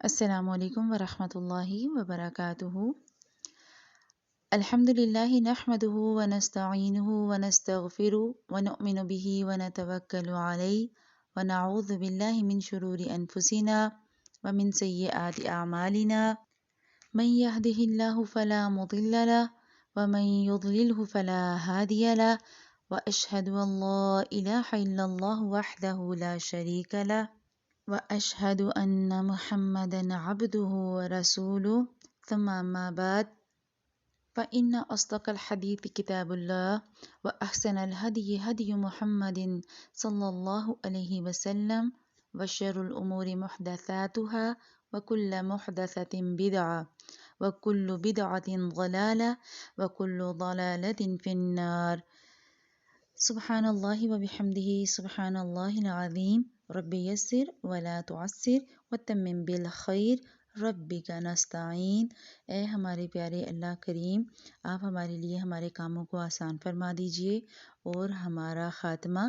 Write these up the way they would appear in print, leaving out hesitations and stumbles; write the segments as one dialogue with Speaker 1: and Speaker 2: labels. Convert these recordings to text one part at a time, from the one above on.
Speaker 1: السلام علیکم ورحمۃ اللہ وبرکاتہ۔ الحمد للہ نحمده ونستعینه ونستغفره ونؤمن به ونتوکل علیہ ونعوذ باللہ من شرور انفسنا ومن سیئات اعمالنا من يهده الله فلا مضل له ومن يضلله فلا هادي له واشهد ان لا اله الا الله وحده لا شريك له وأشهد أن محمدا عبده ورسوله ثم أما بعد فإن أصدق الحديث كتاب الله وأحسن الهدي هدي محمد صلى الله عليه وسلم وشر الأمور محدثاتها وكل محدثة بدعة وكل بدعة ضلالة وكل ضلالة في النار۔ سبحان اللہ وبحمدہ سبحان اللہ العظیم رب یسر ولا تعسر وتمم بالخیر ربک نستعین۔ اے ہمارے پیارے اللہ کریم، آپ ہمارے لیے ہمارے کاموں کو آسان فرما دیجئے اور ہمارا خاتمہ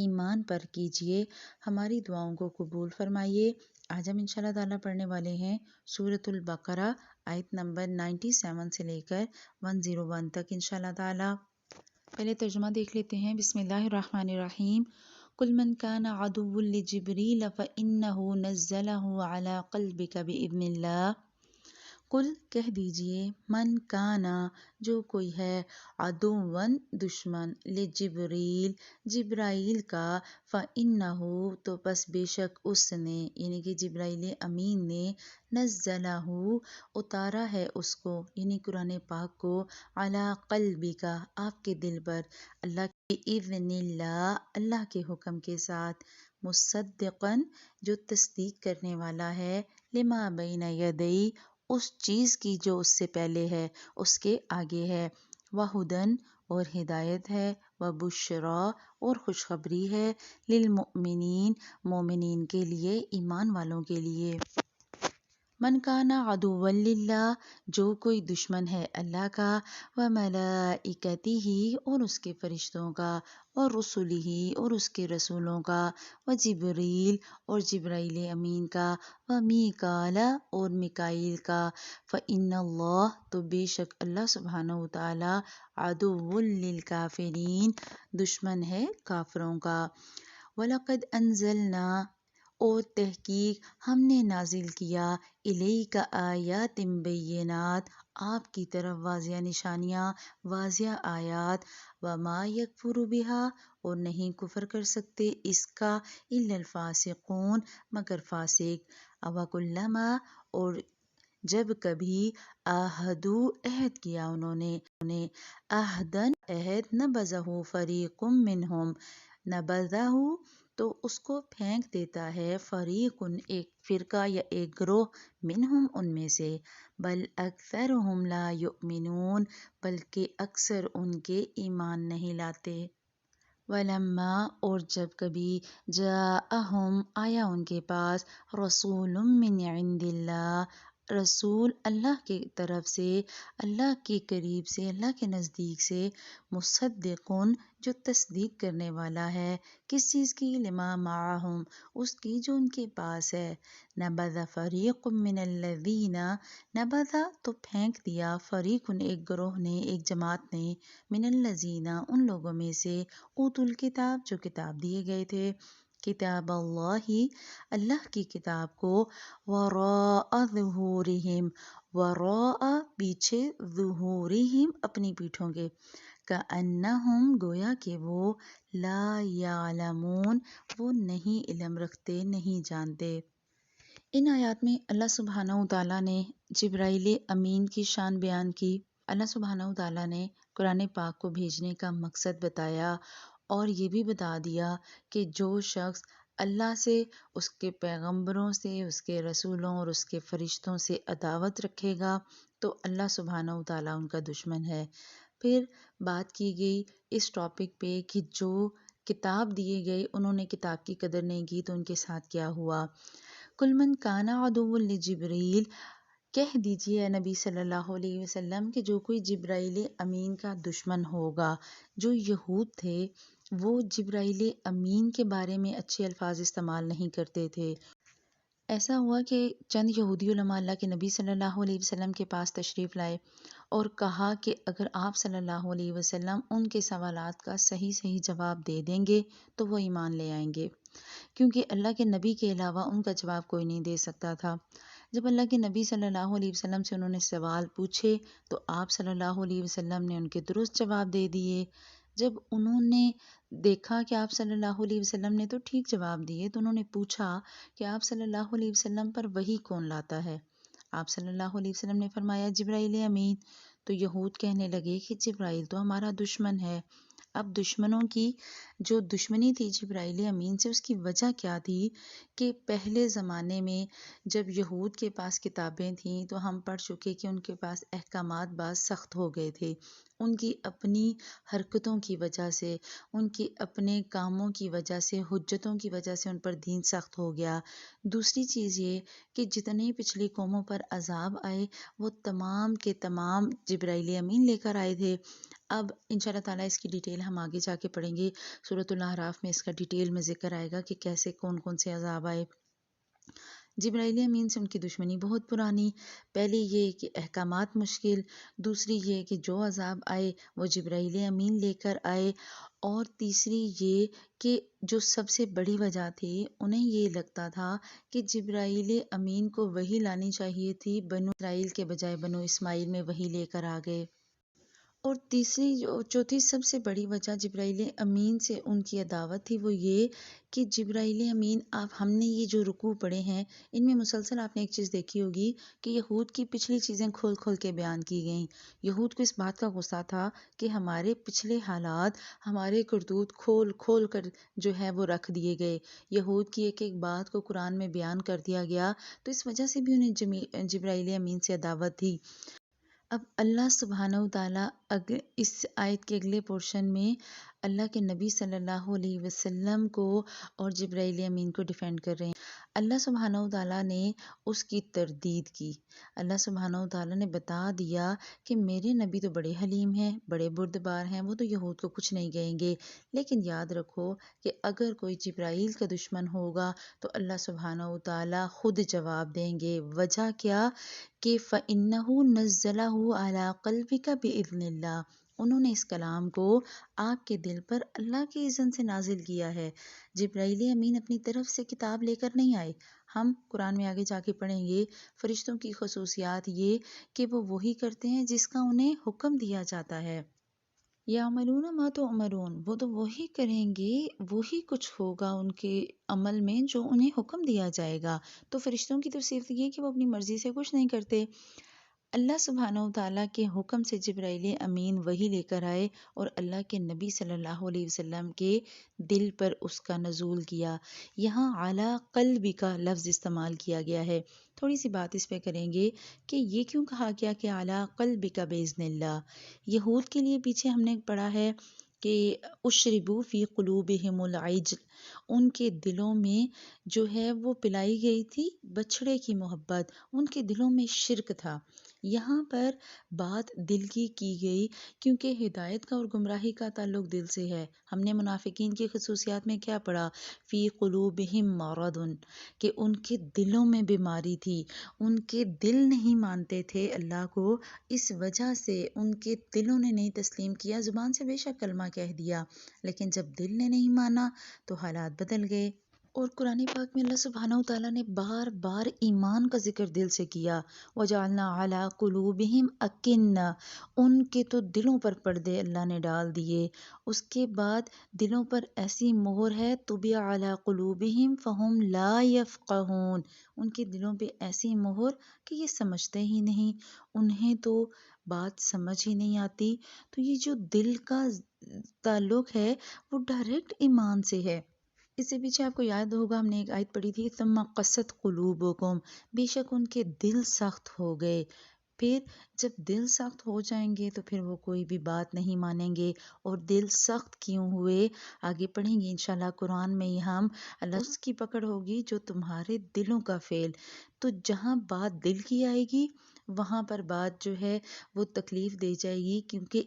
Speaker 1: ایمان پر کیجئے، ہماری دعاؤں کو قبول فرمائیے۔ آج ہم انشاءاللہ تعالیٰ پڑھنے والے ہیں سورۃ البقرہ آیت نمبر 97 سے لے کر 101 تک انشاءاللہ تعالیٰ۔ پہلے ترجمہ دیکھ لیتے ہیں۔ بسم اللہ الرحمن الرحیم۔ قل من كان عدوا لجبریل فإنه نزله على قلبك بإذن اللہ۔ قل کہہ دیجئے، من کانا جو کوئی ہے، عدوًا دشمن، لجبریل جبرائیل کا، فإنه تو پس بے شک اس نے یعنی کہ جبرائیل امین نے، نزلہ اتارا ہے اس کو یعنی قرآن پاک کو، علی قلبک آپ کے دل پر، اللہ کے اذن اللہ اللہ کے حکم کے ساتھ، مصدقاً جو تصدیق کرنے والا ہے، لما بین یدی اس چیز کی جو اس سے پہلے ہے، اس کے آگے ہے، وہدن اور ہدایت ہے، وبشریٰ اور خوشخبری ہے، للمؤمنین مومنین کے لیے، ایمان والوں کے لیے۔ من کانا عدوا للہ جو کوئی دشمن ہے اللہ کا، وملائکتہ اور اس کے فرشتوں کا، ورسلہ اور اس کے رسولوں کا، وجبریل اور جبرائیل امین کا، ومیکال اور میکائیل کا، فإن اللہ تو بے شک اللہ سبحانہ وتعالی، عدو للکافرین دشمن ہے کافروں کا۔ وَلَقَدْ أَنزَلْنَا اور تحقیق ہم نے نازل کیا، الیک آیات بینات آپ کی طرف واضح نشانیاں، واضح آیات، وما یکفر بہا اور نہیں کفر کر سکتے اس کا، الا الفاسقون مگر فاسق، اوکلما اور جب کبھی، عہدو عہد کیا انہوں نے، عہدن عہد، نبذہ فریق منہم نبذہ تو اس کو پھینک دیتا ہے، فریق ایک فرقہ یا ایک گروہ، منہم ان میں سے، بل اکثرہم لا یؤمنون بلکہ اکثر ان کے ایمان نہیں لاتے۔ ولما اور جب کبھی، جاءہم آیا ان کے پاس، رسول من عند اللہ رسول اللہ کی طرف سے، اللہ کے قریب سے، اللہ کے نزدیک سے، مصدقن جو تصدیق کرنے والا ہے، کس چیز کی، لما معہم اس کی جو ان کے پاس ہے، نبذ فریق من الذین نبذ تو پھینک دیا، فریقن ایک گروہ نے، ایک جماعت نے، من الذین ان لوگوں میں سے، اوتوا الکتاب جو کتاب دیے گئے تھے، کتاب اللہ اللہ کی کتاب کو، وراء ظہورہم وراء پیچھے، ظہورہم اپنی پیٹھوں کے، کأنہم گویا کہ وہ، لا یعلمون وہ نہیں علم رکھتے، نہیں جانتے۔ ان آیات میں اللہ سبحانہ وتعالیٰ نے جبرائیل امین کی شان بیان کی۔ اللہ سبحانہ وتعالیٰ نے قرآن پاک کو بھیجنے کا مقصد بتایا اور یہ بھی بتا دیا کہ جو شخص اللہ سے، اس کے پیغمبروں سے، اس کے رسولوں اور اس کے فرشتوں سے عداوت رکھے گا تو اللہ سبحانہ وتعالیٰ ان کا دشمن ہے۔ پھر بات کی گئی اس ٹاپک پہ کہ جو کتاب دیے گئے انہوں نے کتاب کی قدر نہیں کی تو ان کے ساتھ کیا ہوا۔ کل من کانا عدو لجبریل کہہ دیجیے اے نبی صلی اللہ علیہ وسلم کہ جو کوئی جبرائیل امین کا دشمن ہوگا، جو یہود تھے وہ جبرائیل امین کے بارے میں اچھے الفاظ استعمال نہیں کرتے تھے، ایسا ہوا کہ چند یہودی علماء اللہ کے نبی صلی اللہ علیہ وسلم کے پاس تشریف لائے اور کہا کہ اگر آپ صلی اللہ علیہ وسلم ان کے سوالات کا صحیح جواب دے دیں گے تو وہ ایمان لے آئیں گے، کیونکہ اللہ کے نبی کے علاوہ ان کا جواب کوئی نہیں دے سکتا تھا۔ جب اللہ کے نبی صلی اللہ علیہ وسلم سے انہوں نے سوال پوچھے تو آپ صلی اللہ علیہ وسلم نے ان کے درست جواب دے دیے۔ جب انہوں نے دیکھا کہ آپ صلی اللہ علیہ وسلم نے تو ٹھیک جواب دیے تو انہوں نے پوچھا کہ آپ صلی اللہ علیہ وسلم پر وحی کون لاتا ہے؟ آپ صلی اللہ علیہ وسلم نے فرمایا جبرائیل امین۔ تو یہود کہنے لگے کہ جبرائیل تو ہمارا دشمن ہے۔ اب دشمنوں کی جو دشمنی تھی جبرائیل امین سے، اس کی وجہ کیا تھی کہ پہلے زمانے میں جب یہود کے پاس کتابیں تھیں تو ہم پڑھ چکے کہ ان کے پاس احکامات بعض سخت ہو گئے تھے، ان کی اپنی حرکتوں کی وجہ سے، ان کی اپنے کاموں کی وجہ سے، حجتوں کی وجہ سے ان پر دین سخت ہو گیا۔ دوسری چیز یہ کہ جتنے پچھلی قوموں پر عذاب آئے وہ تمام کے تمام جبرائیل امین لے کر آئے تھے۔ اب انشاءاللہ تعالیٰ اس کی ڈیٹیل ہم آگے جا کے پڑھیں گے، سورۃ الاعراف میں اس کا ڈیٹیل میں ذکر آئے گا کہ کیسے کون کون سے عذاب آئے۔ جبرائیل امین سے ان کی دشمنی بہت پرانی، پہلی یہ کہ احکامات مشکل، دوسری یہ کہ جو عذاب آئے وہ جبرائیل امین لے کر آئے، اور تیسری یہ کہ جو سب سے بڑی وجہ تھی انہیں یہ لگتا تھا کہ جبرائیل امین کو وحی لانی چاہیے تھی، بنو اسرائیل کے بجائے بنو اسماعیل میں وحی لے کر آ گئے۔ اور تیسری چوتھی سب سے بڑی وجہ جبرائیل امین سے ان کی عداوت تھی وہ یہ کہ جبرائیل امین، آپ ہم نے یہ جو رکوع پڑھے ہیں ان میں مسلسل آپ نے ایک چیز دیکھی ہوگی کہ یہود کی پچھلی چیزیں کھول کھول کے بیان کی گئیں۔ یہود کو اس بات کا غصہ تھا کہ ہمارے پچھلے حالات، ہمارے کرتوت کھول کھول کر جو ہے وہ رکھ دیے گئے، یہود کی ایک ایک بات کو قرآن میں بیان کر دیا گیا، تو اس وجہ سے بھی انہیں جبرائیل امین سے عداوت تھی۔ اب اللہ سبحانہ وتعالیٰ اس آیت کے اگلے پورشن میں اللہ کے نبی صلی اللہ علیہ وسلم کو اور جبرائیل امین کو ڈیفینڈ کر رہے ہیں۔ اللہ سبحانہ وتعالیٰ نے اس کی تردید کی۔ اللہ سبحانہ وتعالیٰ نے بتا دیا کہ میرے نبی تو بڑے حلیم ہیں، بڑے بردبار ہیں، وہ تو یہود کو کچھ نہیں کہیں گے، لیکن یاد رکھو کہ اگر کوئی جبرائیل کا دشمن ہوگا تو اللہ سبحانہ وتعالیٰ خود جواب دیں گے۔ وجہ کیا کہ فَإِنَّهُ نَزَّلَهُ عَلَىٰ قَلْبِكَ بِإِذْنِ اللَّهِ، انہوں نے اس کلام کو آپ کے دل پر اللہ کی اذن سے نازل کیا ہے۔ جبرائیل امین اپنی طرف سے کتاب لے کر نہیں آئے۔ ہم قرآن میں آگے جا کے پڑھیں گے فرشتوں کی خصوصیات یہ کہ وہ وہی کرتے ہیں جس کا انہیں حکم دیا جاتا ہے۔ یعملون ما تؤمرون، وہ تو وہی کریں گے، وہی کچھ ہوگا ان کے عمل میں جو انہیں حکم دیا جائے گا۔ تو فرشتوں کی تو صرف یہ کہ وہ اپنی مرضی سے کچھ نہیں کرتے۔ اللہ سبحانہ وتعالیٰ کے حکم سے جبرائیل امین وحی لے کر آئے اور اللہ کے نبی صلی اللہ علیہ وسلم کے دل پر اس کا نزول کیا۔ یہاں اعلیٰ قلبی کا لفظ استعمال کیا گیا ہے۔ تھوڑی سی بات اس پہ کریں گے کہ یہ کیوں کہا گیا کہ اعلیٰ قلبی کا باذن اللہ۔ یہود کے لیے پیچھے ہم نے پڑھا ہے کہ اشربوا فی قلوبہم العجل، ان کے دلوں میں جو ہے وہ پلائی گئی تھی بچھڑے کی محبت، ان کے دلوں میں شرک تھا۔ یہاں پر بات دل کی گئی کیونکہ ہدایت کا اور گمراہی کا تعلق دل سے ہے۔ ہم نے منافقین کی خصوصیات میں کیا پڑھا؟ فی قلوبہم مرض، کہ ان کے دلوں میں بیماری تھی، ان کے دل نہیں مانتے تھے اللہ کو، اس وجہ سے ان کے دلوں نے نہیں تسلیم کیا۔ زبان سے بے شک کلمہ کہہ دیا لیکن جب دل نے نہیں مانا تو حالات بدل گئے۔ اور قرآن پاک میں اللہ سبحانہ وتعالیٰ نے بار بار ایمان کا ذکر دل سے کیا۔ وَجَعَلْنَا عَلَىٰ قُلُوبِهِمْ أَكِنَّةً، ان کے تو دلوں پر پردے اللہ نے ڈال دیے۔ اس کے بعد دلوں پر ایسی مہر ہے طُبِعَ عَلَىٰ قُلُوبِهِمْ فَهُمْ لَا يَفْقَهُونَ، ان کے دلوں پہ ایسی مہر کہ یہ سمجھتے ہی نہیں، انہیں تو بات سمجھ ہی نہیں آتی۔ تو یہ جو دل کا تعلق ہے وہ ڈائریکٹ ایمان سے ہے۔ اس سے پیچھے آپ کو یاد ہوگا ہم نے ایک آیت پڑھی تھی ثم قست قلوبکم، بے شک ان کے دل سخت ہو گئے۔ پھر جب دل سخت ہو جائیں گے تو پھر وہ کوئی بھی بات نہیں مانیں گے۔ اور دل سخت کیوں ہوئے آگے پڑھیں گے انشاءاللہ قرآن میں، ہم اللہ اس کی پکڑ ہوگی جو تمہارے دلوں کا فعل۔ تو جہاں بات دل کی آئے گی وہاں پر بات جو ہے وہ تکلیف دے جائے گی، کیونکہ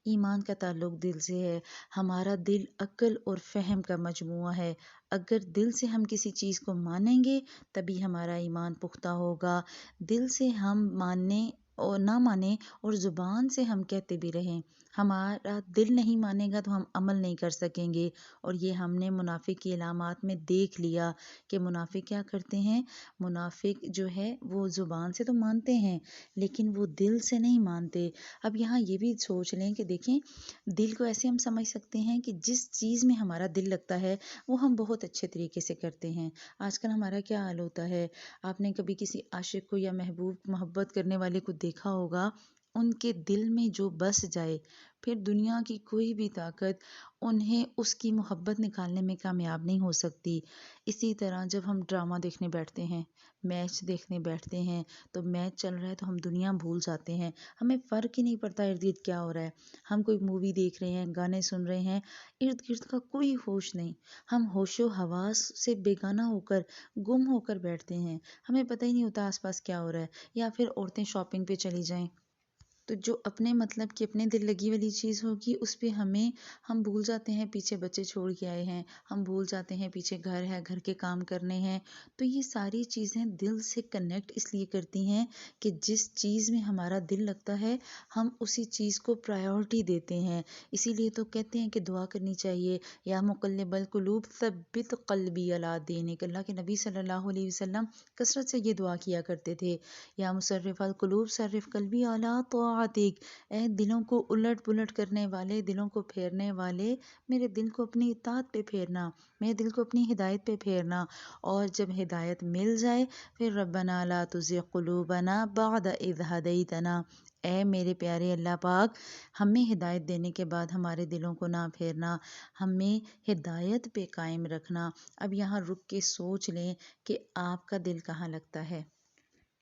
Speaker 1: ایمان کا تعلق دل سے ہے۔ ہمارا دل عقل اور فہم کا مجموعہ ہے۔ اگر دل سے ہم کسی چیز کو مانیں گے تبھی ہمارا ایمان پختہ ہوگا. دل سے ہم ماننے اور نہ مانیں اور زبان سے ہم کہتے بھی رہیں، ہمارا دل نہیں مانے گا تو ہم عمل نہیں کر سکیں گے. اور یہ ہم نے منافق کی علامات میں دیکھ لیا کہ منافق کیا کرتے ہیں. منافق جو ہے وہ زبان سے تو مانتے ہیں لیکن وہ دل سے نہیں مانتے. اب یہاں یہ بھی سوچ لیں کہ دیکھیں، دل کو ایسے ہم سمجھ سکتے ہیں کہ جس چیز میں ہمارا دل لگتا ہے وہ ہم بہت اچھے طریقے سے کرتے ہیں. آج کل ہمارا کیا حال ہوتا ہے، آپ نے کبھی کسی عاشق کو یا محبت کرنے والے کو دیکھا ہوگا، ان کے دل میں جو بس جائے پھر دنیا کی کوئی بھی طاقت انہیں اس کی محبت نکالنے میں کامیاب نہیں ہو سکتی. اسی طرح جب ہم ڈرامہ دیکھنے بیٹھتے ہیں، میچ دیکھنے بیٹھتے ہیں، تو میچ چل رہا ہے تو ہم دنیا بھول جاتے ہیں، ہمیں فرق ہی نہیں پڑتا ارد گرد کیا ہو رہا ہے. ہم کوئی مووی دیکھ رہے ہیں، گانے سن رہے ہیں، ارد گرد کا کوئی ہوش نہیں، ہم ہوش و حواس سے بیگانہ ہو کر گم ہو کر بیٹھتے ہیں، ہمیں پتہ ہی نہیں ہوتا آس پاس کیا ہو رہا ہے. یا پھر عورتیں شاپنگ پہ چلی جائیں تو جو اپنے مطلب کہ اپنے دل لگی والی چیز ہوگی اس پہ ہم بھول جاتے ہیں پیچھے بچے چھوڑ کے آئے ہیں، ہم بھول جاتے ہیں پیچھے گھر ہے، گھر کے کام کرنے ہیں. تو یہ ساری چیزیں دل سے کنیکٹ اس لیے کرتی ہیں کہ جس چیز میں ہمارا دل لگتا ہے ہم اسی چیز کو پرائیورٹی دیتے ہیں. اسی لیے تو کہتے ہیں کہ دعا کرنی چاہیے، یا مقلب القلوب ثبت قلبی علی دینک. اللہ کے نبی صلی اللہ علیہ وسلم کثرت سے یہ دعا کیا کرتے تھے، یا مصرف القلوب صرف قلبی علی طاعتک. اے دلوں کو الٹ پلٹ کرنے والے، دلوں کو پھیرنے والے، میرے دل کو اپنی اطاعت پہ پھیرنا، میرے دل کو اپنی ہدایت پہ پھیرنا. اور جب ہدایت مل جائے پھر ربنا لا تزغ قلوبنا بعد اذ ہدیتنا. اے میرے پیارے اللہ پاک، ہمیں ہدایت دینے کے بعد ہمارے دلوں کو نہ پھیرنا، ہمیں ہدایت پہ قائم رکھنا. اب یہاں رک کے سوچ لیں کہ آپ کا دل کہاں لگتا ہے.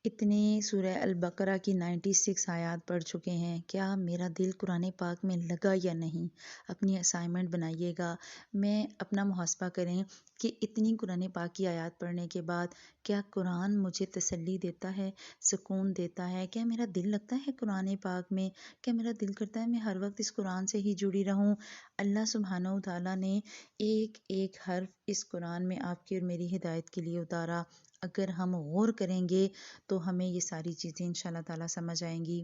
Speaker 1: اتنے سورہ البقرہ کی 96 آیات پڑھ چکے ہیں، کیا میرا دل قرآن پاک میں لگا یا نہیں؟ اپنی اسائنمنٹ بنائیے گا، میں اپنا محاسبہ کریں کہ اتنی قرآن پاک کی آیات پڑھنے کے بعد کیا قرآن مجھے تسلی دیتا ہے، سکون دیتا ہے؟ کیا میرا دل لگتا ہے قرآن پاک میں؟ کیا میرا دل کرتا ہے میں ہر وقت اس قرآن سے ہی جڑی رہوں؟ اللہ سبحانہ و تعالیٰ نے ایک ایک حرف اس قرآن میں آپ کی اور میری ہدایت کے لیے اتارا. اگر ہم غور کریں گے تو ہمیں یہ ساری چیزیں انشاءاللہ تعالیٰ سمجھ آئیں گی.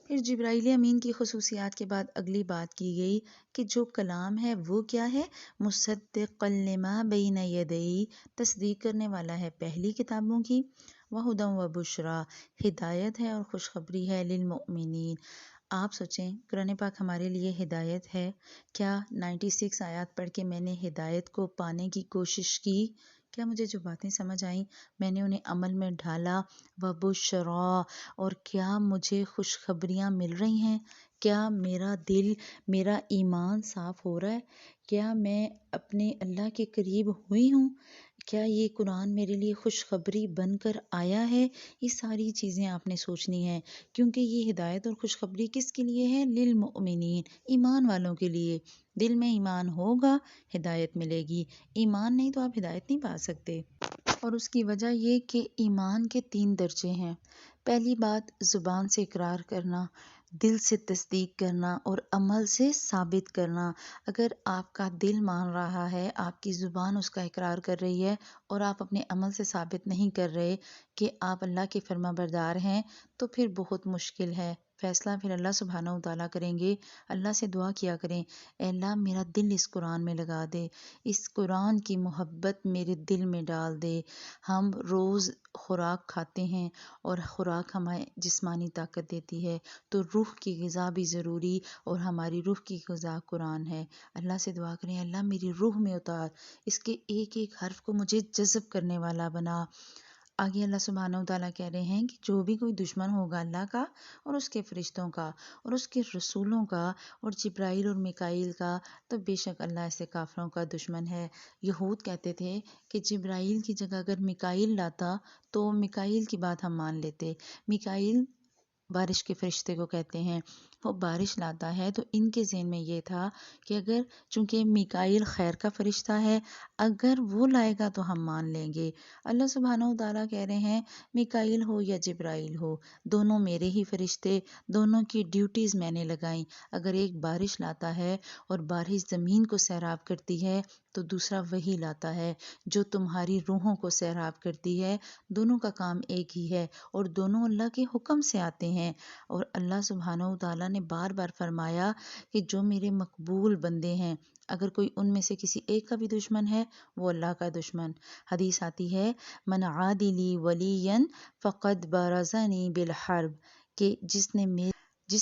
Speaker 1: پھر جبرائیل امین کی خصوصیات کے بعد اگلی بات کی گئی کہ جو کلام ہے وہ کیا ہے؟ مصدقا لما بین یدیہ، تصدیق کرنے والا ہے پہلی کتابوں کی، وہدی وبشریٰ، ہدایت ہے اور خوشخبری ہے، للمؤمنین. آپ سوچیں قرآن پاک ہمارے لیے ہدایت ہے. کیا 96 آیات پڑھ کے میں نے ہدایت کو پانے کی کوشش کی؟ کیا مجھے جو باتیں سمجھ آئیں میں نے انہیں عمل میں ڈھالا؟ وبشریٰ، اور کیا مجھے خوشخبریاں مل رہی ہیں؟ کیا میرا دل، میرا ایمان صاف ہو رہا ہے؟ کیا میں اپنے اللہ کے قریب ہوئی ہوں؟ کیا یہ قرآن میرے لیے خوشخبری بن کر آیا ہے؟ یہ ساری چیزیں آپ نے سوچنی ہیں، کیونکہ یہ ہدایت اور خوشخبری کس کے لیے ہے؟ للمؤمنین، ایمان والوں کے لیے. دل میں ایمان ہوگا ہدایت ملے گی، ایمان نہیں تو آپ ہدایت نہیں پا سکتے. اور اس کی وجہ یہ کہ ایمان کے 3 درجے ہیں. پہلی بات زبان سے اقرار کرنا، دل سے تصدیق کرنا اور عمل سے ثابت کرنا. اگر آپ کا دل مان رہا ہے، آپ کی زبان اس کا اقرار کر رہی ہے اور آپ اپنے عمل سے ثابت نہیں کر رہے کہ آپ اللہ کے فرما بردار ہیں، تو پھر بہت مشکل ہے. فیصلہ پھر اللہ سبحانہ و تعالیٰ کریں گے. اللہ سے دعا کیا کریں، اے اللہ میرا دل اس قرآن میں لگا دے، اس قرآن کی محبت میرے دل میں ڈال دے. ہم روز خوراک کھاتے ہیں اور خوراک ہمیں جسمانی طاقت دیتی ہے، تو روح کی غذا بھی ضروری، اور ہماری روح کی غذا قرآن ہے. اللہ سے دعا کریں، اللہ میری روح میں اتار، اس کے ایک ایک حرف کو مجھے جذب کرنے والا بنا. آگے اللہ سبحانہ و تعالیٰ کہہ رہے ہیں کہ جو بھی کوئی دشمن ہوگا اللہ کا اور اس کے فرشتوں کا اور اس کے رسولوں کا اور جبرائیل اور میکائیل کا، تو بے شک اللہ ایسے کافروں کا دشمن ہے. یہود کہتے تھے کہ جبرائیل کی جگہ اگر میکائیل لاتا تو میکائیل کی بات ہم مان لیتے. میکائیل بارش کے فرشتے کو کہتے ہیں، وہ بارش لاتا ہے، تو ان کے ذہن میں یہ تھا کہ اگر چونکہ میکائیل خیر کا فرشتہ ہے، اگر وہ لائے گا تو ہم مان لیں گے۔ اللہ سبحانہ و تعالیٰ کہہ رہے ہیں میکائیل ہو یا جبرائیل ہو، دونوں میرے ہی فرشتے، دونوں کی ڈیوٹیز میں نے لگائیں۔ اگر ایک بارش لاتا ہے اور بارش زمین کو سیراب کرتی ہے تو دوسرا وہی لاتا ہے جو تمہاری روحوں کو سیراب کرتی ہے۔ دونوں کا کام ایک ہی ہے اور دونوں اللہ کے حکم سے آتے ہیں۔ اور اللہ سبحانہ و تعالیٰ نے بار بار فرمایا کہ جو میرے مقبول بندے ہیں، اگر کوئی ان میں سے کسی ایک کا بھی دشمن ہے، وہ اللہ کا دشمن۔ حدیث آتی ہے من عاد لی ولیا فقد بارزنی بالحرب، کہ جس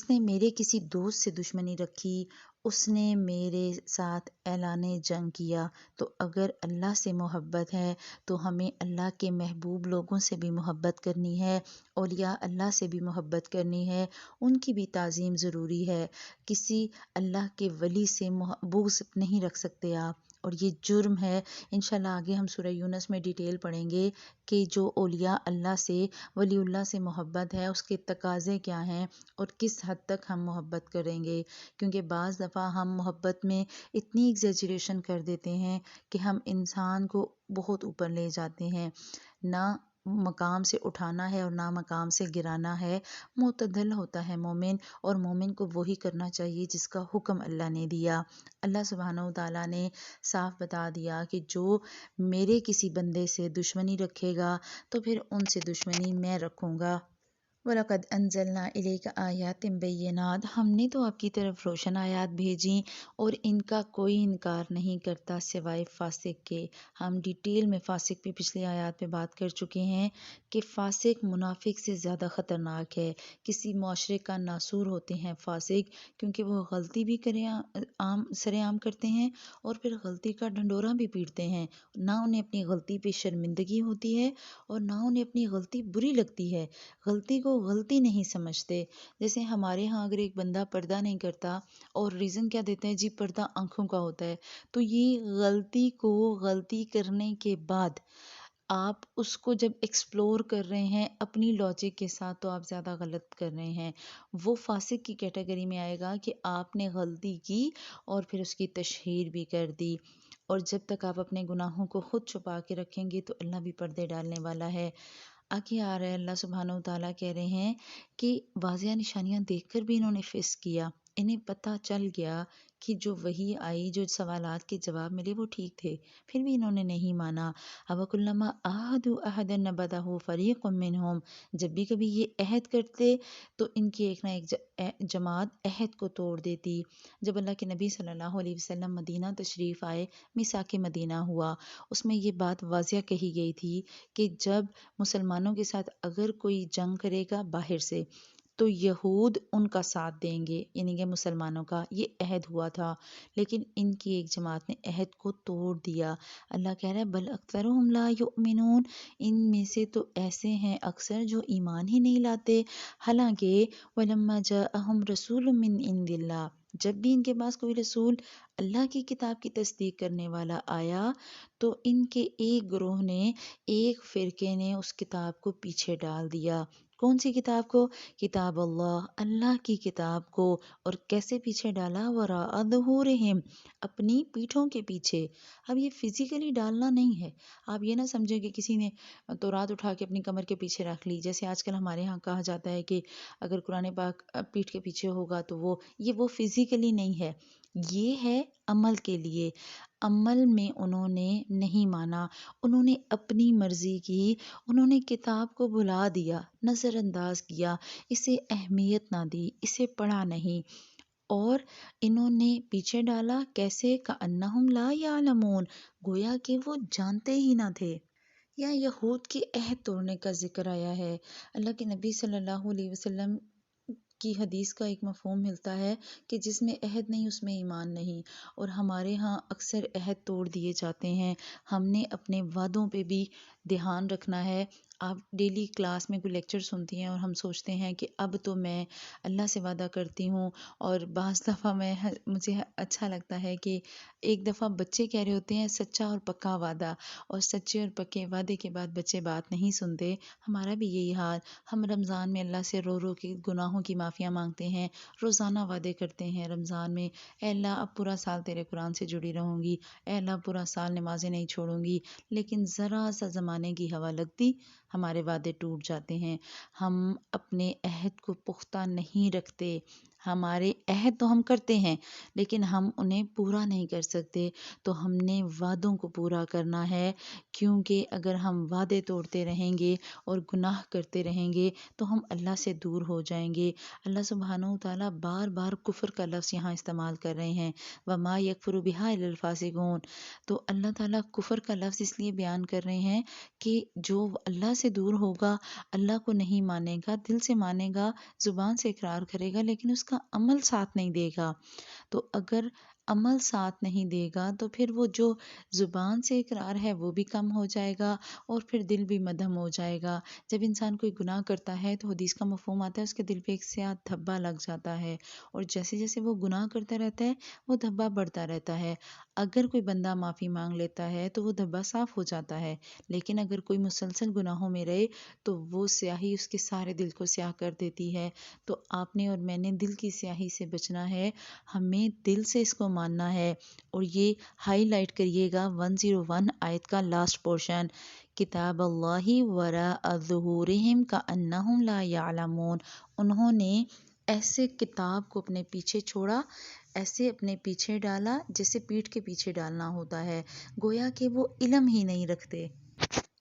Speaker 1: نے میرے کسی دوست سے دشمنی رکھی، اس نے میرے ساتھ اعلان جنگ کیا۔ تو اگر اللہ سے محبت ہے تو ہمیں اللہ کے محبوب لوگوں سے بھی محبت کرنی ہے، اولیاء اللہ سے بھی محبت کرنی ہے، ان کی بھی تعظیم ضروری ہے۔ کسی اللہ کے ولی سے بغض نہیں رکھ سکتے آپ، اور یہ جرم ہے۔ انشاءاللہ آگے ہم سورہ یونس میں ڈیٹیل پڑھیں گے کہ جو اولیاء اللہ سے، ولی اللہ سے محبت ہے، اس کے تقاضے کیا ہیں اور کس حد تک ہم محبت کریں گے، کیونکہ بعض دفعہ ہم محبت میں اتنی ایگزیجریشن کر دیتے ہیں کہ ہم انسان کو بہت اوپر لے جاتے ہیں۔ نہ مقام سے اٹھانا ہے اور نہ مقام سے گرانا ہے، معتدل ہوتا ہے مومن، اور مومن کو وہی کرنا چاہیے جس کا حکم اللہ نے دیا۔ اللہ سبحانہ و تعالیٰ نے صاف بتا دیا کہ جو میرے کسی بندے سے دشمنی رکھے گا تو پھر ان سے دشمنی میں رکھوں گا۔ وَلَقَدْ أَنزَلْنَا إِلَيْكَ آيَاتٍ بَيِّنَاتٍ، ہم نے تو آپ کی طرف روشن آیات بھیجیں اور ان کا کوئی انکار نہیں کرتا سوائے فاسق کے۔ ہم ڈیٹیل میں فاسق پہ پچھلی آیات پہ بات کر چکے ہیں کہ فاسق منافق سے زیادہ خطرناک ہے۔ کسی معاشرے کا ناسور ہوتے ہیں فاسق، کیونکہ وہ غلطی بھی سر عام کرتے ہیں اور پھر غلطی کا ڈنڈورا بھی پیٹتے ہیں۔ نہ انہیں اپنی غلطی پہ شرمندگی ہوتی ہے اور نہ انہیں اپنی غلطی بری لگتی ہے، غلطی کو غلطی نہیں سمجھتے۔ جیسے ہمارے ہاں اگر ایک بندہ پردہ نہیں کرتا اور ریزن کیا دیتے ہیں، جی پردہ آنکھوں کا ہوتا ہے، تو یہ غلطی کو غلطی کرنے کے بعد آپ اس کو جب ایکسپلور کر رہے ہیں اپنی لاجک کے ساتھ تو آپ زیادہ غلط کر رہے ہیں۔ وہ فاسق کی کیٹیگری میں آئے گا کہ آپ نے غلطی کی اور پھر اس کی تشہیر بھی کر دی، اور جب تک آپ اپنے گناہوں کو خود چھپا کے رکھیں گے تو اللہ بھی پردے ڈالنے والا ہے۔ آگے آ رہا ہے اللہ سبحانہ و تعالیٰ کہہ رہے ہیں کہ واضح نشانیاں دیکھ کر بھی انہوں نے فسق کیا، انہیں پتہ چل گیا کہ جو وحی آئی، جو سوالات کے جواب ملے وہ ٹھیک تھے، پھر بھی انہوں نے نہیں مانا۔ أَوَكُلَّمَا عَاهَدُوا عَهْدًا نَبَذَهُ فَرِيقٌ مِّنْهُمْ، جب بھی کبھی یہ عہد کرتے تو ان کی ایک نہ ایک جماعت عہد کو توڑ دیتی۔ جب اللہ کے نبی صلی اللہ علیہ وسلم مدینہ تشریف آئے، میثاق مدینہ ہوا، اس میں یہ بات واضح کہی گئی تھی کہ جب مسلمانوں کے ساتھ اگر کوئی جنگ کرے گا باہر سے تو یہود ان کا ساتھ دیں گے، یعنی کہ مسلمانوں کا یہ عہد ہوا تھا، لیکن ان کی ایک جماعت نے عہد کو توڑ دیا۔ اللہ کہہ رہا ہے بل اکثرهم لا یؤمنون، ان میں سے تو ایسے ہیں اکثر جو ایمان ہی نہیں لاتے۔ حالانکہ ولما جاءهم رسول من عند اللہ، جب بھی ان کے پاس کوئی رسول اللہ کی کتاب کی تصدیق کرنے والا آیا تو ان کے ایک گروہ نے، ایک فرقے نے اس کتاب کو پیچھے ڈال دیا۔ کون سی کتاب کو؟ کتاب اللہ، اللہ کی کتاب کو۔ اور کیسے پیچھے ڈالا؟ وراء ظہورہم، اپنی پیٹھوں کے پیچھے۔ اب یہ فزیکلی ڈالنا نہیں ہے، آپ یہ نہ سمجھیں کہ کسی نے تورات اٹھا کے اپنی کمر کے پیچھے رکھ لی، جیسے آج کل ہمارے ہاں کہا جاتا ہے کہ اگر قرآن پاک پیٹھ کے پیچھے ہوگا تو وہ فزیکلی نہیں ہے، یہ ہے عمل کے لیے۔ عمل میں انہوں نے نہیں مانا، انہوں نے اپنی مرضی کی، انہوں نے کتاب کو بھلا دیا، نظر انداز کیا، اسے اہمیت نہ دی، اسے پڑھا نہیں، اور انہوں نے پیچھے ڈالا کیسے؟ کأنہم لا یعلمون، گویا کہ وہ جانتے ہی نہ تھے۔ یا یہود کے عہد توڑنے کا ذکر آیا ہے۔ اللہ کے نبی صلی اللہ علیہ وسلم کی حدیث کا ایک مفہوم ملتا ہے کہ جس میں عہد نہیں اس میں ایمان نہیں، اور ہمارے ہاں اکثر عہد توڑ دیے جاتے ہیں۔ ہم نے اپنے وعدوں پہ بھی دھیان رکھنا ہے۔ آپ ڈیلی کلاس میں کوئی لیکچر سنتی ہیں اور ہم سوچتے ہیں کہ اب تو میں اللہ سے وعدہ کرتی ہوں، اور بعض دفعہ مجھے اچھا لگتا ہے کہ ایک دفعہ بچے کہہ رہے ہوتے ہیں سچا اور پکا وعدہ، اور سچے اور پکے وعدے کے بعد بچے بات نہیں سنتے۔ ہمارا بھی یہی حال، ہم رمضان میں اللہ سے رو رو کے گناہوں کی معافیاں مانگتے ہیں، روزانہ وعدے کرتے ہیں رمضان میں، اے اللہ اب پورا سال تیرے قرآن سے جڑی رہوں گی، اے اللہ پورا سال نمازیں نہیں چھوڑوں گی، لیکن ذرا سا زمانے کی ہوا لگتی ہمارے وعدے ٹوٹ جاتے ہیں، ہم اپنے عہد کو پختہ نہیں رکھتے۔ ہمارے عہد تو ہم کرتے ہیں لیکن ہم انہیں پورا نہیں کر سکتے، تو ہم نے وعدوں کو پورا کرنا ہے، کیونکہ اگر ہم وعدے توڑتے رہیں گے اور گناہ کرتے رہیں گے تو ہم اللہ سے دور ہو جائیں گے۔ اللہ سبحانہ و تعالیٰ بار بار کفر کا لفظ یہاں استعمال کر رہے ہیں، وَمَا يَكْفُرُ بِهَا إِلَّا الْفَاسِقُونَ، تو اللہ تعالیٰ کفر کا لفظ اس لیے بیان کر رہے ہیں کہ جو اللہ سے دور ہوگا، اللہ کو نہیں مانے گا، دل سے مانے گا، زبان سے اقرار کرے گا لیکن اس کا عمل ساتھ نہیں دے گا، تو اگر عمل ساتھ نہیں دے گا تو پھر وہ جو زبان سے اقرار ہے وہ بھی کم ہو جائے گا اور پھر دل بھی مدھم ہو جائے گا۔ جب انسان کوئی گناہ کرتا ہے تو حدیث کا مفہوم آتا ہے اس کے دل پہ ایک سیاہ دھبا لگ جاتا ہے، اور جیسے جیسے وہ گناہ کرتا رہتا ہے وہ دھبا بڑھتا رہتا ہے۔ اگر کوئی بندہ معافی مانگ لیتا ہے تو وہ دھبا صاف ہو جاتا ہے، لیکن اگر کوئی مسلسل گناہوں میں رہے تو وہ سیاہی اس کے سارے دل کو سیاہ کر دیتی ہے۔ تو آپ نے اور میں نے دل کی سیاہی سے بچنا ہے، ہمیں دل سے اس کو ماننا ہے، اور یہ ہائی لائٹ کریے گا 101 آیت کا لاسٹ پورشن، کتاب اللہ وراء ظہورہم کأنہم لا یعلمون، انہوں نے ایسے کتاب کو اپنے پیچھے چھوڑا، ایسے اپنے پیچھے ڈالا جیسے پیٹھ کے پیچھے ڈالنا ہوتا ہے، گویا کہ وہ علم ہی نہیں رکھتے۔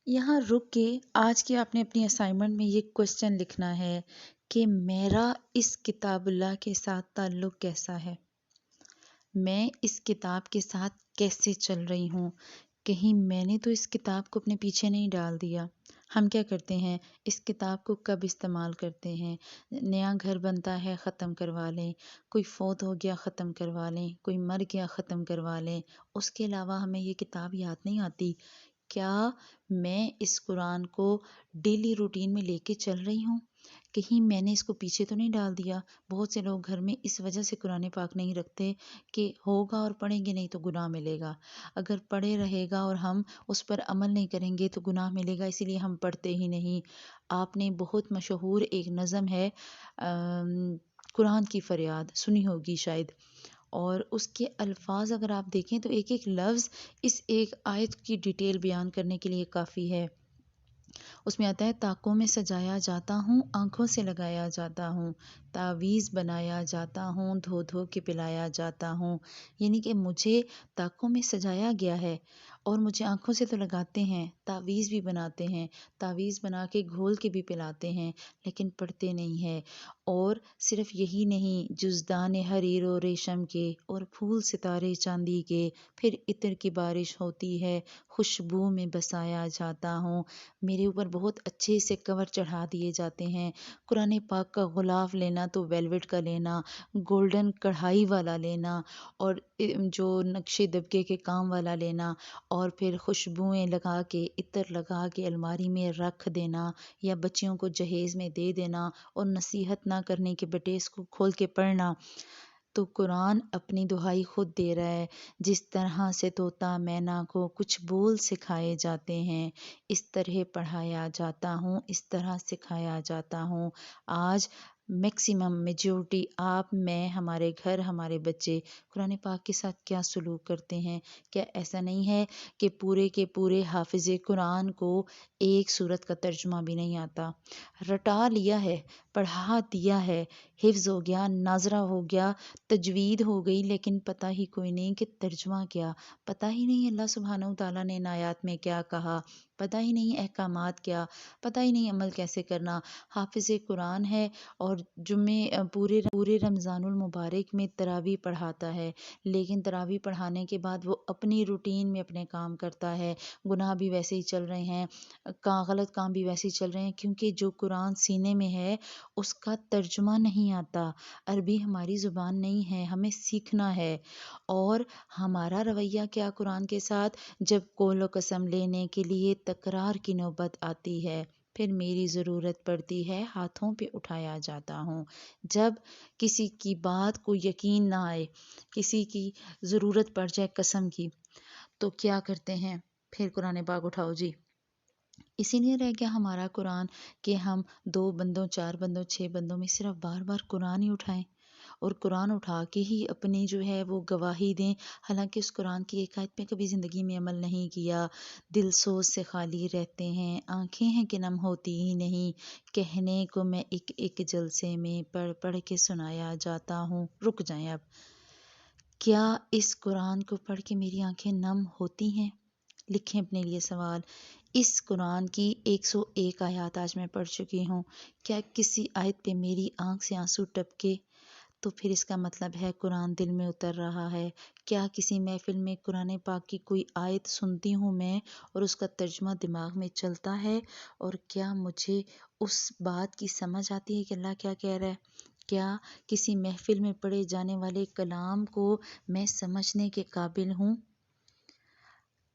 Speaker 1: یہاں رک کے آج کی آپ نے اپنی اسائنمنٹ میں یہ کوشچن لکھنا ہے کہ میرا اس کتاب اللہ کے ساتھ تعلق کیسا ہے، میں اس کتاب کے ساتھ کیسے چل رہی ہوں، کہیں میں نے تو اس کتاب کو اپنے پیچھے نہیں ڈال دیا۔ ہم کیا کرتے ہیں، اس کتاب کو کب استعمال کرتے ہیں، نیا گھر بنتا ہے ختم کروا لیں، کوئی فوت ہو گیا ختم کروا لیں، کوئی مر گیا ختم کروا لیں، اس کے علاوہ ہمیں یہ کتاب یاد نہیں آتی۔ کیا میں اس قرآن کو ڈیلی روٹین میں لے کے چل رہی ہوں، کہیں میں نے اس کو پیچھے تو نہیں ڈال دیا؟ بہت سے لوگ گھر میں اس وجہ سے قرآن پاک نہیں رکھتے کہ ہوگا اور پڑھیں گے نہیں تو گناہ ملے گا، اگر پڑھے رہے گا اور ہم اس پر عمل نہیں کریں گے تو گناہ ملے گا، اسی لیے ہم پڑھتے ہی نہیں۔ آپ نے بہت مشہور ایک نظم ہے قرآن کی فریاد، سنی ہوگی شاید، اور اس کے الفاظ اگر آپ دیکھیں تو ایک ایک لفظ اس ایک آیت کی ڈیٹیل بیان کرنے کے لیے کافی ہے۔ اس میں آتا ہے تاکوں میں سجایا جاتا ہوں، آنکھوں سے لگایا جاتا ہوں، تعویذ بنایا جاتا ہوں، دھو دھو کے پلایا جاتا ہوں، یعنی کہ مجھے تاکوں میں سجایا گیا ہے اور مجھے آنکھوں سے تو لگاتے ہیں، تعویذ بھی بناتے ہیں، تعویذ بنا کے گھول کے بھی پلاتے ہیں لیکن پڑھتے نہیں ہیں۔ اور صرف یہی نہیں، جزدان حریر و ریشم کے اور پھول ستارے چاندی کے، پھر عطر کی بارش ہوتی ہے، خوشبو میں بسایا جاتا ہوں، میرے اوپر بہت اچھے سے کور چڑھا دیے جاتے ہیں۔ قرآن پاک کا غلاف لینا تو ویلویٹ کا لینا، گولڈن کڑھائی والا لینا، اور جو نقشے دبکے کے کام والا لینا، اور پھر خوشبوئیں لگا کے عطر لگا کے الماری میں رکھ دینا یا بچیوں کو جہیز میں دے دینا اور نصیحت نہ کرنے کے بیٹے اس کو کھول کے پڑھنا۔ تو قرآن اپنی دہائی خود دے رہا ہے، جس طرح سے طوطا مینا کو کچھ بول سکھائے جاتے ہیں، اس طرح پڑھایا جاتا ہوں، اس طرح سکھایا جاتا ہوں۔ آج میکسیمم میجورٹی آپ، میں، ہمارے گھر، ہمارے بچے قرآن پاک کے ساتھ کیا سلوک کرتے ہیں؟ کیا ایسا نہیں ہے کہ پورے کے پورے حافظ قرآن کو ایک سورت کا ترجمہ بھی نہیں آتا، رٹا لیا ہے، پڑھا دیا ہے، حفظ ہو گیا، ناظرہ ہو گیا، تجوید ہو گئی، لیکن پتہ ہی کوئی نہیں کہ ترجمہ کیا، پتہ ہی نہیں اللہ سبحانہ و تعالیٰ نے ان آیات میں کیا کہا، پتہ ہی نہیں احکامات کیا، پتہ ہی نہیں عمل کیسے کرنا۔ حافظ قرآن ہے اور جمعے پورے رمضان المبارک میں تراویح پڑھاتا ہے، لیکن تراویح پڑھانے کے بعد وہ اپنی روٹین میں اپنے کام کرتا ہے، گناہ بھی ویسے ہی چل رہے ہیں، غلط کام بھی ویسے ہی چل رہے ہیں، کیونکہ جو قرآن سینے میں ہے اس کا ترجمہ نہیں آتا، عربی ہماری زبان نہیں ہے، ہمیں سیکھنا ہے۔ اور ہمارا رویہ کیا قرآن کے ساتھ؟ جب قول و قسم لینے کے لیے تکرار کی نوبت آتی ہے، پھر میری ضرورت پڑتی ہے ہاتھوں پہ اٹھایا جاتا ہوں۔ جب کسی کی بات کو یقین نہ آئے، کسی کی ضرورت پڑ جائے قسم کی، تو کیا کرتے ہیں؟ پھر قرآن پاک اٹھاؤ جی۔ اسی لیے رہ گیا ہمارا قرآن کہ ہم 2 بندوں، 4 بندوں، 6 بندوں میں صرف بار بار قرآن ہی اٹھائیں اور قرآن اٹھا کے ہی اپنی جو ہے وہ گواہی دیں، حالانکہ اس قرآن کی ایک آیت پہ کبھی زندگی میں عمل نہیں کیا، دل سوز سے خالی رہتے ہیں، آنکھیں ہیں کہ نم ہوتی ہی نہیں، کہنے کو میں ایک ایک جلسے میں پڑھ پڑھ کے سنایا جاتا ہوں۔ رک جائیں اب، کیا اس قرآن کو پڑھ کے میری آنکھیں نم ہوتی ہیں؟ لکھیں اپنے لیے سوال۔ اس قرآن کی 101 آیات آج میں پڑھ چکی ہوں، کیا کسی آیت پہ میری آنکھ سے آنسو ٹپکے؟ تو پھر اس کا مطلب ہے قرآن دل میں اتر رہا ہے۔ کیا کسی محفل میں قرآن پاک کی کوئی آیت سنتی ہوں میں اور اس کا ترجمہ دماغ میں چلتا ہے، اور کیا مجھے اس بات کی سمجھ آتی ہے کہ اللہ کیا کہہ رہا ہے؟ کیا کسی محفل میں پڑھے جانے والے کلام کو میں سمجھنے کے قابل ہوں؟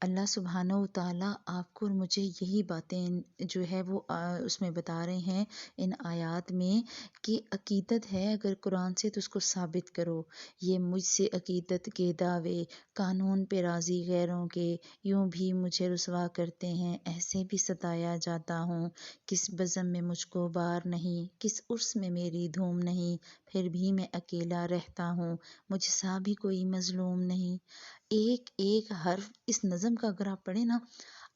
Speaker 1: اللہ سبحانہ و تعالیٰ آپ کو اور مجھے یہی باتیں جو ہے وہ اس میں بتا رہے ہیں ان آیات میں کہ عقیدت ہے اگر قرآن سے تو اس کو ثابت کرو۔ یہ مجھ سے عقیدت کے دعوے، قانون پہ راضی غیروں کے، یوں بھی مجھے رسوا کرتے ہیں، ایسے بھی ستایا جاتا ہوں۔ کس بزم میں مجھ کو بار نہیں، کس عرس میں میری دھوم نہیں، پھر بھی میں اکیلا رہتا ہوں، مجھ سا بھی کوئی مظلوم نہیں۔ ایک ایک حرف اس نظم کا اگر آپ پڑھیں نا،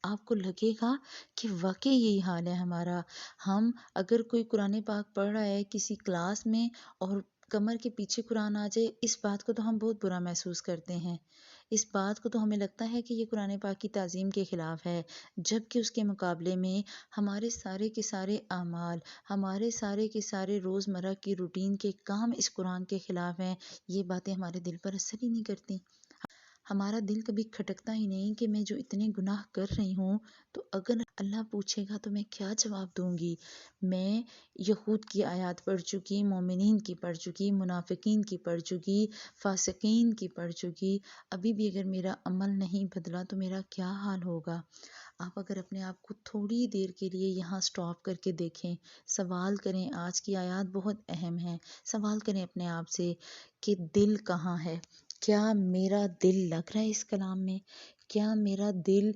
Speaker 1: آپ کو لگے گا کہ واقعی یہی حال ہے ہمارا۔ ہم اگر کوئی قرآن پاک پڑھ رہا ہے کسی کلاس میں اور کمر کے پیچھے قرآن آ جائے، اس بات کو تو ہم بہت برا محسوس کرتے ہیں، اس بات کو تو ہمیں لگتا ہے کہ یہ قرآن پاک کی تعظیم کے خلاف ہے، جبکہ اس کے مقابلے میں ہمارے سارے کے سارے اعمال، ہمارے سارے کے سارے روزمرہ کی روٹین کے کام اس قرآن کے خلاف ہیں۔ یہ باتیں ہمارے دل پر اثر ہی نہیں کرتی۔ ہمارا دل کبھی کھٹکتا ہی نہیں کہ میں جو اتنے گناہ کر رہی ہوں، تو اگر اللہ پوچھے گا تو میں کیا جواب دوں گی؟ میں یہود کی آیات پڑھ چکی، مومنین کی پڑھ چکی، منافقین کی پڑھ چکی، فاسقین کی پڑھ چکی، ابھی بھی اگر میرا عمل نہیں بدلا تو میرا کیا حال ہوگا؟ آپ اگر اپنے آپ کو تھوڑی دیر کے لیے یہاں سٹاپ کر کے دیکھیں، سوال کریں، آج کی آیات بہت اہم ہے، سوال کریں اپنے آپ سے کہ دل کہاں ہے؟ کیا میرا دل لگ رہا ہے اس کلام میں؟ کیا میرا دل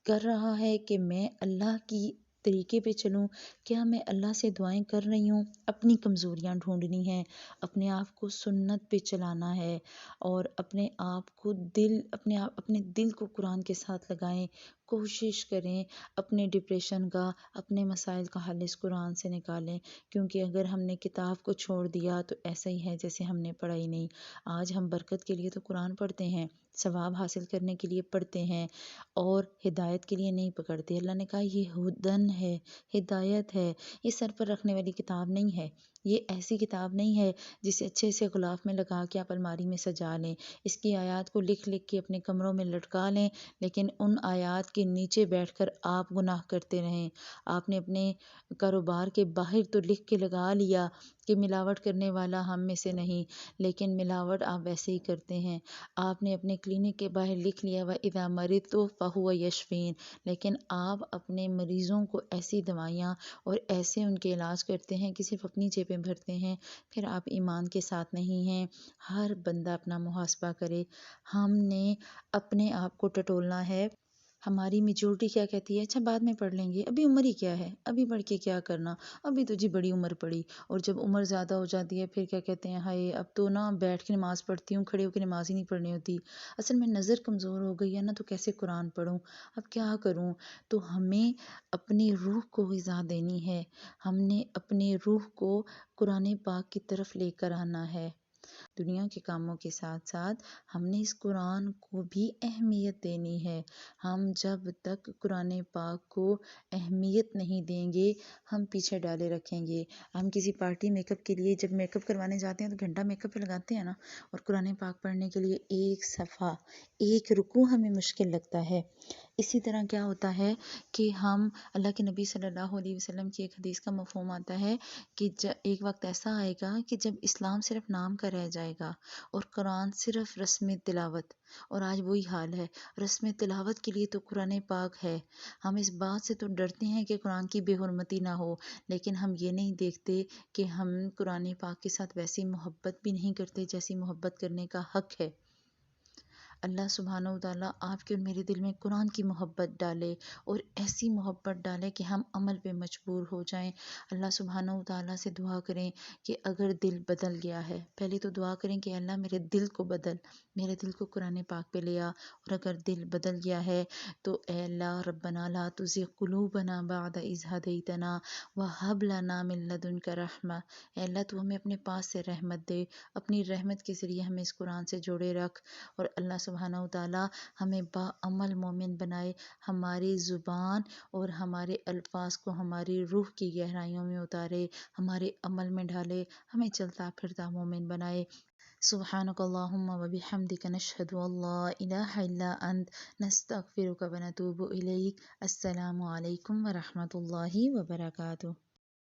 Speaker 1: کر رہا ہے کہ میں اللہ کی طریقے پہ چلوں؟ کیا میں اللہ سے دعائیں کر رہی ہوں؟ اپنی کمزوریاں ڈھونڈنی ہیں، اپنے آپ کو سنت پہ چلانا ہے، اور اپنے آپ کو اپنے دل کو قرآن کے ساتھ لگائیں، کوشش کریں اپنے ڈپریشن کا، اپنے مسائل کا حل اس قرآن سے نکالیں، کیونکہ اگر ہم نے کتاب کو چھوڑ دیا تو ایسا ہی ہے جیسے ہم نے پڑھا ہی نہیں۔ آج ہم برکت کے لیے تو قرآن پڑھتے ہیں، ثواب حاصل کرنے کے لیے پڑھتے ہیں، اور ہدایت کے لیے نہیں پکڑتے۔ اللہ نے کہا یہ ہدن ہے، ہدایت ہے، یہ سر پر رکھنے والی کتاب نہیں ہے، یہ ایسی کتاب نہیں ہے جسے اچھے سے غلاف میں لگا کے آپ الماری میں سجا لیں، اس کی آیات کو لکھ لکھ کے اپنے کمروں میں لٹکا لیں، لیکن ان آیات کے نیچے بیٹھ کر آپ گناہ کرتے رہیں۔ آپ نے اپنے کاروبار کے باہر تو لکھ کے لگا لیا کہ ملاوٹ کرنے والا ہم میں سے نہیں، لیکن ملاوٹ آپ ویسے ہی کرتے ہیں۔ آپ نے اپنے کلینک کے باہر لکھ لیا وَإِذَا مَرِضْتُ فَهُوَ يَشْفِينِ، لیکن آپ اپنے مریضوں کو ایسی دوائیاں اور ایسے ان کے علاج کرتے ہیں کہ صرف اپنی جیبیں بھرتے ہیں، پھر آپ ایمان کے ساتھ نہیں ہیں۔ ہر بندہ اپنا محاسبہ کرے، ہم نے اپنے آپ کو ٹٹولنا ہے۔ ہماری میجورٹی کیا کہتی ہے؟ اچھا بعد میں پڑھ لیں گے، ابھی عمر ہی کیا ہے، ابھی پڑھ کے کیا کرنا، ابھی تو جی بڑی عمر پڑی، اور جب عمر زیادہ ہو جاتی ہے پھر کیا کہتے ہیں، ہائے اب تو نا بیٹھ کے نماز پڑھتی ہوں، کھڑے ہو کے نماز ہی نہیں پڑھنی ہوتی، اصل میں نظر کمزور ہو گئی ہے نا، تو کیسے قرآن پڑھوں، اب کیا کروں؟ تو ہمیں اپنی روح کو غذا دینی ہے، ہم نے اپنی روح کو قرآن پاک کی طرف لے کر آنا ہے۔ دنیا کے کاموں کے ساتھ ساتھ ہم نے اس قرآن کو بھی اہمیت دینی ہے۔ ہم جب تک قرآن پاک کو اہمیت نہیں دیں گے، ہم پیچھے ڈالے رکھیں گے۔ ہم کسی پارٹی میک اپ کے لیے جب میک اپ کروانے جاتے ہیں تو گھنٹہ میک اپ پہ لگاتے ہیں نا، اور قرآن پاک پڑھنے کے لیے ایک صفحہ، ایک رکوع ہمیں مشکل لگتا ہے، اسی طرح کیا ہوتا ہے کہ ہم اللہ کے نبی صلی اللہ علیہ وسلم کی ایک حدیث کا مفہوم آتا ہے کہ ایک وقت ایسا آئے گا کہ جب اسلام صرف نام کا رہ جائے گا اور قرآن صرف رسم تلاوت، اور آج وہی حال ہے۔ رسم تلاوت کے لیے تو قرآن پاک ہے، ہم اس بات سے تو ڈرتے ہیں کہ قرآن کی بے حرمتی نہ ہو، لیکن ہم یہ نہیں دیکھتے کہ ہم قرآن پاک کے ساتھ ویسی محبت بھی نہیں کرتے جیسی محبت کرنے کا حق ہے۔ اللہ سبحانہ و تعالیٰ آپ کے اور میرے دل میں قرآن کی محبت ڈالے، اور ایسی محبت ڈالے کہ ہم عمل پہ مجبور ہو جائیں۔ اللہ سبحانہ و تعالیٰ سے دعا کریں کہ اگر دل بدل گیا ہے، پہلے تو دعا کریں کہ اللہ میرے دل کو بدل، میرے دل کو قرآن پاک پہ لیا، اور اگر دل بدل گیا ہے تو اے اللہ ربنا لا تزغ قلوبنا بعد اذ ہدیتنا وہب لنا من لدنک رحمہ، اے اللہ تو ہمیں اپنے پاس سے رحمت دے، اپنی رحمت کے ذریعے ہمیں اس قرآن سے جوڑے رکھ، اور اللہ سبحانہ و تعالیٰ ہمیں باعمل مومن بنائے، ہماری زبان اور ہمارے الفاظ کو ہماری روح کی گہرائیوں میں اتارے، ہمارے عمل میں ڈالے، ہمیں چلتا پھرتا مومن بنائے۔ سبحانک اللہم و بحمدک نشہد ان لا الہ الا انت نستغفرک و نتوب الیک۔ السلام علیکم و رحمۃ اللہ وبرکاتہ۔